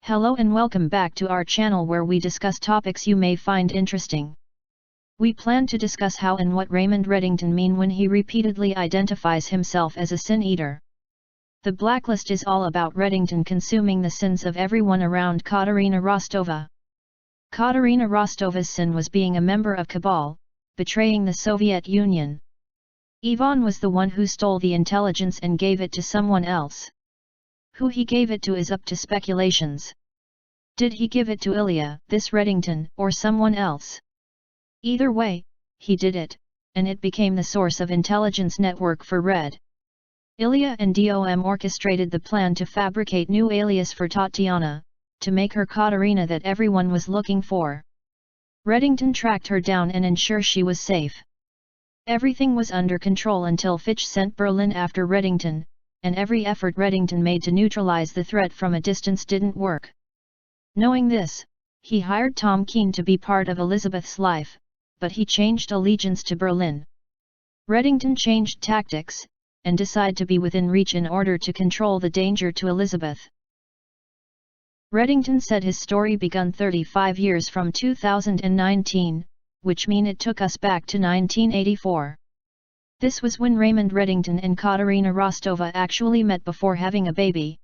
Hello and welcome back to our channel where we discuss topics you may find interesting. We plan to discuss how and what Raymond Reddington mean when he repeatedly identifies himself as a sin eater. The Blacklist is all about Reddington consuming the sins of everyone around Katarina Rostova. Katarina Rostova's sin was being a member of Cabal, betraying the Soviet Union. Ivan was the one who stole the intelligence and gave it to someone else. Who he gave it to is up to speculations. Did he give it to Ilya, this Reddington, or someone else? Either way, he did it, and it became the source of intelligence network for Red. Ilya and DOM orchestrated the plan to fabricate new alias for Tatiana, to make her Katarina that everyone was looking for. Reddington tracked her down and ensured she was safe. Everything was under control until Fitch sent Berlin after Reddington, and every effort Reddington made to neutralize the threat from a distance didn't work. Knowing this, he hired Tom Keene to be part of Elizabeth's life, but he changed allegiance to Berlin. Reddington changed tactics, and decided to be within reach in order to control the danger to Elizabeth. Reddington said his story begun 35 years from 2019, which mean it took us back to 1984. This was when Raymond Reddington and Katarina Rostova actually met before having a baby.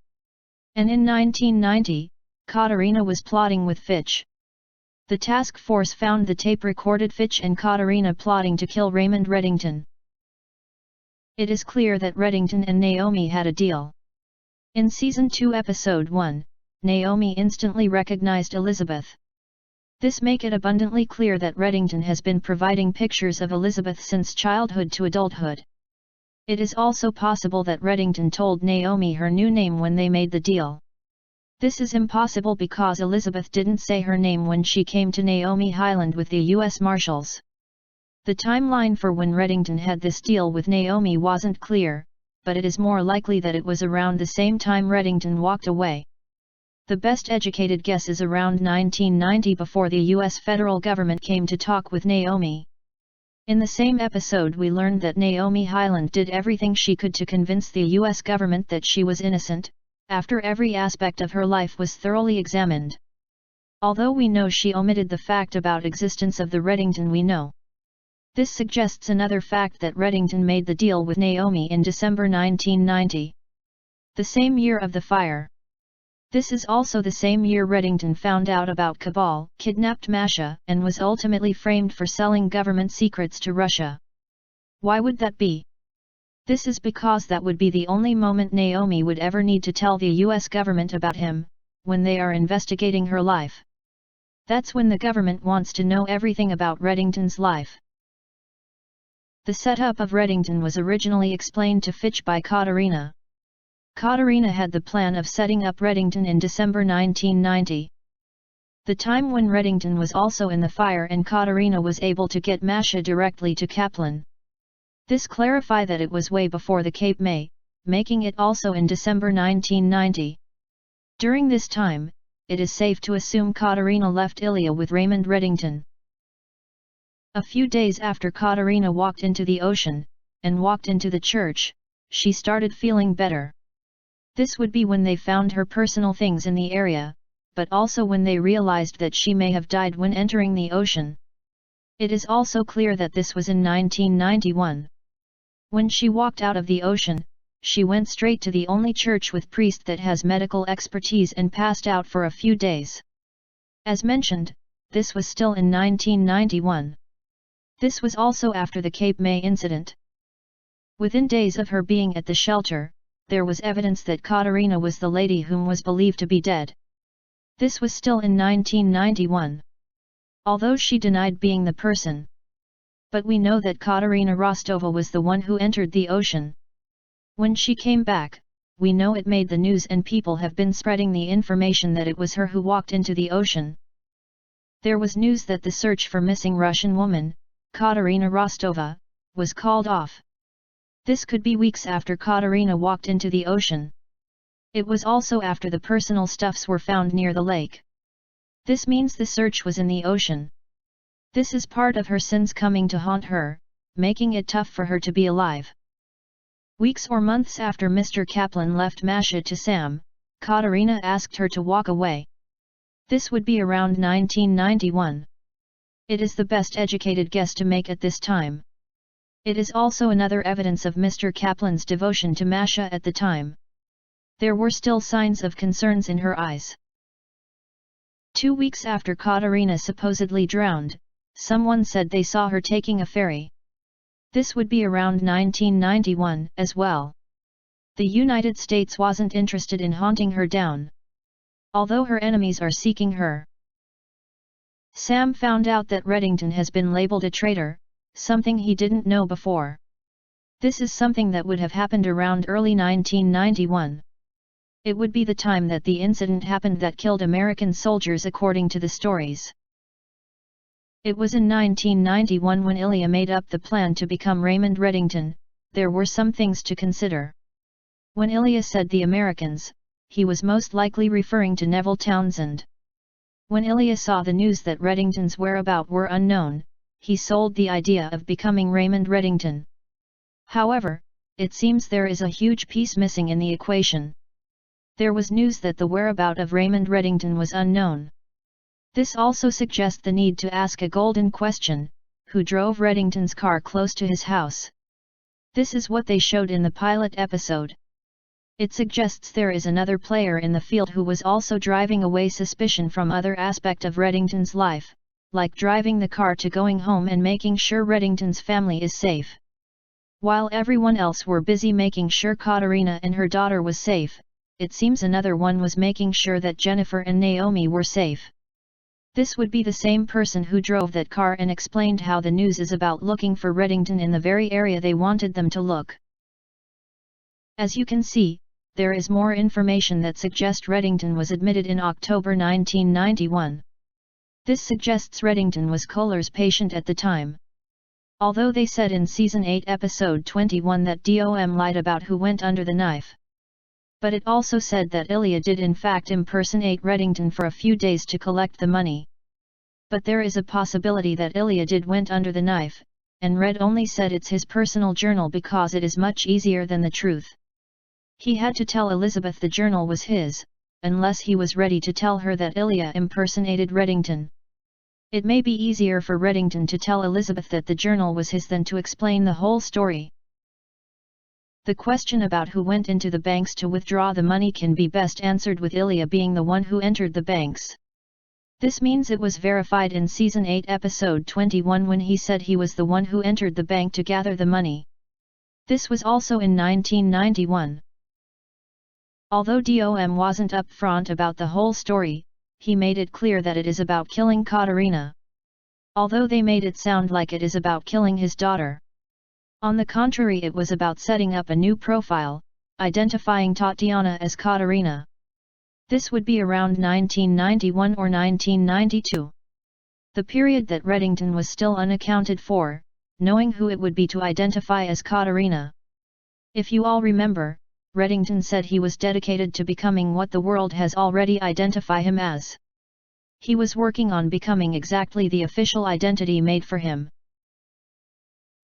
And in 1990, Katarina was plotting with Fitch. The task force found the tape recorded Fitch and Katarina plotting to kill Raymond Reddington. It is clear that Reddington and Naomi had a deal. In Season 2 Episode 1, Naomi instantly recognized Elizabeth. This make it abundantly clear that Reddington has been providing pictures of Elizabeth since childhood to adulthood. It is also possible that Reddington told Naomi her new name when they made the deal. This is impossible because Elizabeth didn't say her name when she came to Naomi Highland with the U.S. Marshals. The timeline for when Reddington had this deal with Naomi wasn't clear, but it is more likely that it was around the same time Reddington walked away. The best educated guess is around 1990 before the U.S. federal government came to talk with Naomi. In the same episode we learned that Naomi Highland did everything she could to convince the U.S. government that she was innocent, after every aspect of her life was thoroughly examined. Although we know she omitted the fact about existence of the Reddington we know. This suggests another fact that Reddington made the deal with Naomi in December 1990. The same year of the fire. This is also the same year Reddington found out about Cabal, kidnapped Masha, and was ultimately framed for selling government secrets to Russia. Why would that be? This is because that would be the only moment Naomi would ever need to tell the US government about him, when they are investigating her life. That's when the government wants to know everything about Reddington's life. The setup of Reddington was originally explained to Fitch by Katarina. Katarina had the plan of setting up Reddington in December 1990. The time when Reddington was also in the fire and Katarina was able to get Masha directly to Kaplan. This clarified that it was way before the Cape May, making it also in December 1990. During this time, it is safe to assume Katarina left Ilya with Raymond Reddington. A few days after Katarina walked into the ocean, and walked into the church, she started feeling better. This would be when they found her personal things in the area, but also when they realized that she may have died when entering the ocean. It is also clear that this was in 1991. When she walked out of the ocean, she went straight to the only church with priest that has medical expertise and passed out for a few days. As mentioned, this was still in 1991. This was also after the Cape May incident. Within days of her being at the shelter, there was evidence that Katarina was the lady whom was believed to be dead. This was still in 1991. Although she denied being the person. But we know that Katarina Rostova was the one who entered the ocean. When she came back, we know it made the news and people have been spreading the information that it was her who walked into the ocean. There was news that the search for missing Russian woman, Katarina Rostova, was called off. This could be weeks after Katarina walked into the ocean. It was also after the personal stuffs were found near the lake. This means the search was in the ocean. This is part of her sins coming to haunt her, making it tough for her to be alive. Weeks or months after Mr. Kaplan left Masha to Sam, Katarina asked her to walk away. This would be around 1991. It is the best educated guess to make at this time. It is also another evidence of Mr. Kaplan's devotion to Masha at the time. There were still signs of concerns in her eyes. 2 weeks after Katarina supposedly drowned, someone said they saw her taking a ferry. This would be around 1991 as well. The United States wasn't interested in hunting her down, although her enemies are seeking her. Sam found out that Reddington has been labeled a traitor, something he didn't know before. This is something that would have happened around early 1991. It would be the time that the incident happened that killed American soldiers according to the stories. It was in 1991 when Ilya made up the plan to become Raymond Reddington. There were some things to consider. When Ilya said the Americans, he was most likely referring to Neville Townsend. When Ilya saw the news that Reddington's whereabouts were unknown, he sold the idea of becoming Raymond Reddington. However, it seems there is a huge piece missing in the equation. There was news that the whereabouts of Raymond Reddington was unknown. This also suggests the need to ask a golden question: who drove Reddington's car close to his house? This is what they showed in the pilot episode. It suggests there is another player in the field who was also driving away suspicion from other aspect of Reddington's life, like driving the car to going home and making sure Reddington's family is safe. While everyone else were busy making sure Katarina and her daughter was safe, it seems another one was making sure that Jennifer and Naomi were safe. This would be the same person who drove that car and explained how the news is about looking for Reddington in the very area they wanted them to look. As you can see, there is more information that suggests Reddington was admitted in October 1991. This suggests Reddington was Kohler's patient at the time. Although they said in Season 8 Episode 21 that DOM lied about who went under the knife. But it also said that Ilya did in fact impersonate Reddington for a few days to collect the money. But there is a possibility that Ilya did went under the knife, and Red only said it's his personal journal because it is much easier than the truth. He had to tell Elizabeth the journal was his, unless he was ready to tell her that Ilya impersonated Reddington. It may be easier for Reddington to tell Elizabeth that the journal was his than to explain the whole story. The question about who went into the banks to withdraw the money can be best answered with Ilya being the one who entered the banks. This means it was verified in Season 8 Episode 21 when he said he was the one who entered the bank to gather the money. This was also in 1991. Although DOM wasn't upfront about the whole story, he made it clear that it is about killing Katarina. Although they made it sound like it is about killing his daughter. On the contrary, it was about setting up a new profile, identifying Tatiana as Katarina. This would be around 1991 or 1992. The period that Reddington was still unaccounted for, knowing who it would be to identify as Katarina. If you all remember, Reddington said he was dedicated to becoming what the world has already identified him as. He was working on becoming exactly the official identity made for him.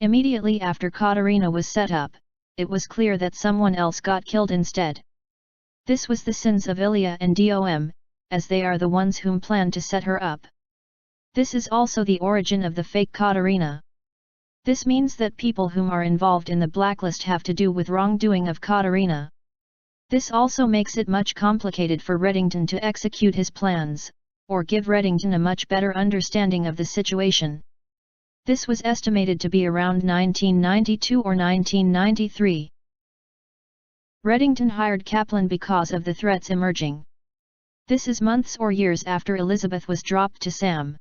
Immediately after Katarina was set up, it was clear that someone else got killed instead. This was the sins of Ilya and DOM, as they are the ones whom planned to set her up. This is also the origin of the fake Katarina. This means that people whom are involved in the blacklist have to do with wrongdoing of Katarina. This also makes it much complicated for Reddington to execute his plans, or give Reddington a much better understanding of the situation. This was estimated to be around 1992 or 1993. Reddington hired Kaplan because of the threats emerging. This is months or years after Elizabeth was dropped to Sam.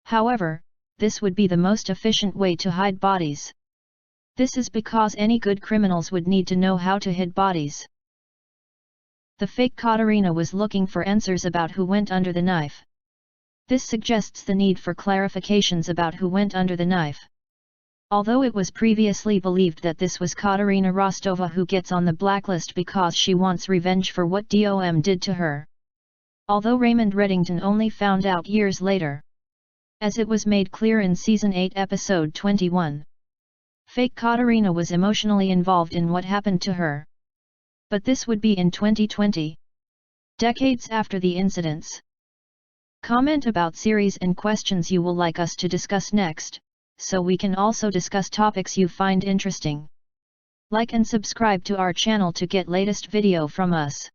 However, this would be the most efficient way to hide bodies. This is because any good criminals would need to know how to hide bodies. The fake Katarina was looking for answers about who went under the knife. This suggests the need for clarifications about who went under the knife. Although it was previously believed that this was Katarina Rostova who gets on the blacklist because she wants revenge for what DOM did to her. Although Raymond Reddington only found out years later. As it was made clear in Season 8 Episode 21. Fake Katarina was emotionally involved in what happened to her. But this would be in 2020. Decades after the incidents. Comment about series and questions you will like us to discuss next, so we can also discuss topics you find interesting. Like and subscribe to our channel to get latest video from us.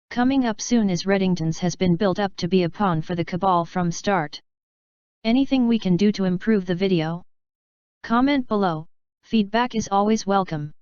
Coming up soon is Reddington's has been built up to be a pawn for the cabal from start. Anything we can do to improve the video? Comment below, feedback is always welcome.